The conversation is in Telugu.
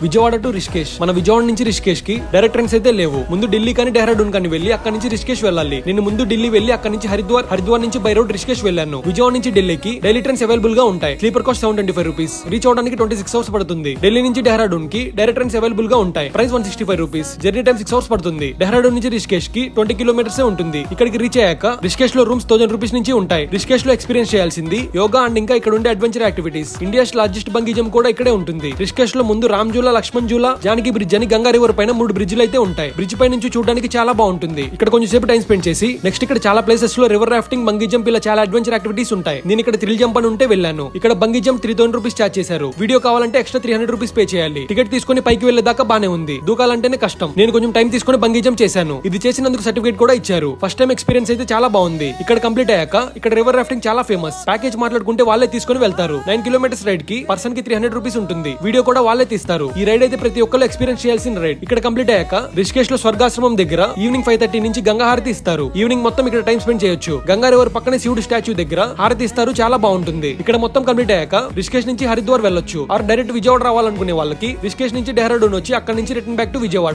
విజయవాడ టు రిషికేష్. మన విజయవాడ నుంచి రిషికేష్ కి డైరెక్ట్ ట్రైన్స్ అయితే లేవు. ముందు ఢిల్లీ కానీ డెహ్రాడూన్ కానీ వెళ్ళి అక్కడ నుంచి రిషికేష్ వెళ్ళాలి. నేను ముందు ఢిల్లీ వెళ్ళి అక్కడ నుంచి హరిద్వార్ నుంచి బై రోడ్ రిషికేష్ వెళ్ళాను. విజయవాడ నుంచి ఢిల్లీకి డైలీ ట్రైన్స్ అవైలబుల్ గా ఉంటాయి. Sleeper cost 725 rupees. రీచ్ అవడానికి 26 అవర్స్ పడుతుంది. ఢిల్లీ నుంచి డెహ్రాడూన్ కి డైరెక్ట్ ట్రైన్స్ అవైలబుల్ గా ఉంటాయి. Price 165 rupees. Journey time 6 hours పడుతుంది. డెహ్రాడూన్ నుంచి రిషికేష్ కి 20 కిలోమీటర్స్ ఉంటుంది. ఇక్కడికి రీచ్ అయ్యాక రిషికేష్ లో రూమ్స్ 1000 రూపీస్ నుంచి ఉంటాయి. రిషికేష్ లో ఎక్స్పీరియన్స్ చేయాల్సింది యోగా అండ్ ఇంకా ఇక్కడ ఉండే adventure activities. India's largest bungee jump కూడా ఇక్కడే ఉంటుంది. రిషికేష్ లో ముందు రామ్ జూలా, లక్ష్మణ్ జూలా, జానకి బ్రిడ్జ్ అని గంగా రివర్ పైన 3 బ్రిడ్జ్లు అయితే ఉంటాయి. బ్రిడ్జ్ పై నుంచి చూడడానికి చాలా బాగుంటుంది. ఇక్కడ కొంచెం సేపు టైం స్పెండ్ చేసి నెక్స్ట్ ఇక్కడ చాలా ప్లేసెస్ లో రివర్ రాఫ్టింగ్, బంగీ జంప్ ఇలా చాలా అడ్వెంచర్ యాక్టివిటీస్ ఉంటాయి. నేను ఇక్కడ థ్రిల్ జంప్ అని ఉంటే వెళ్ళాను. ఇక్కడ బంగీ జంప్ 3000 రూపీస్ చార్జ్ చేశారు. వీడియో కావాలంటే ఎక్స్ట్రా 300 రూపీస్ పే చేయాలి. టికెట్ తీసుకుని పైకి వెళ్లేదాకా బానే ఉంది. దూకాలంటేనే కష్టం. నేను కొంచెం టైం తీసుకుని బంగీ జంప్ చేశాను. ఇది చేసినందుకు సర్టిఫికేట్ కూడా ఇచ్చారు. ఫస్ట్ టైం ఎక్స్పీరియన్స్ అయితే చాలా బాగుంది. ఇక్కడ కంప్లీట్ అయ్యాక ఇక్కడ రివర్ రాఫ్టింగ్ చాలా ఫేమస్. ప్యాకేజ్ మాట్లాడుకుంటే వాళ్ళే తీసుకుని వెళ్తారు. 9 కిలోమీటర్స్ రైడ్ కి పర్సన్ కి 300 రూపీస్ ఉంటుంది. వీడియో కూడా వాళ్ళే తీస్తారు. ఈ రైడ్ అయితే ప్రతి ఒక్కరు ఎక్స్పీరియన్స్ చేయాల్సిన రైడ్. ఇక్కడ కంప్లీట్ అయ్యాక రిషికేష్ లో స్వర్గాశ్రమం దగ్గర ఈవినింగ్ 5:30 నుంచి గంగా హారతి ఇస్తారు. ఈవినింగ్ మొత్తం ఇక్కడ టైం స్పెండ్ చేయొచ్చు. గంగా రివర్ పక్కనే శివుడు స్టాచ్యూ దగ్గర హారతి ఇస్తారు. చాలా బాగుంటుంది. ఇక్కడ మొత్తం కంప్లీట్ అయ్యాక రిషికేష్ నుంచి హరిద్వార్ వెళ్ళొచ్చు. ఆర్ డైరెక్ట్ విజయవాడ రావాలనుకునే వాళ్ళకి రిషికేష్ నుంచి డెహ్రాడూన్ వచ్చి అక్కడ నుంచి రిటర్న్ బ్యాక్ టు విజయవాడ.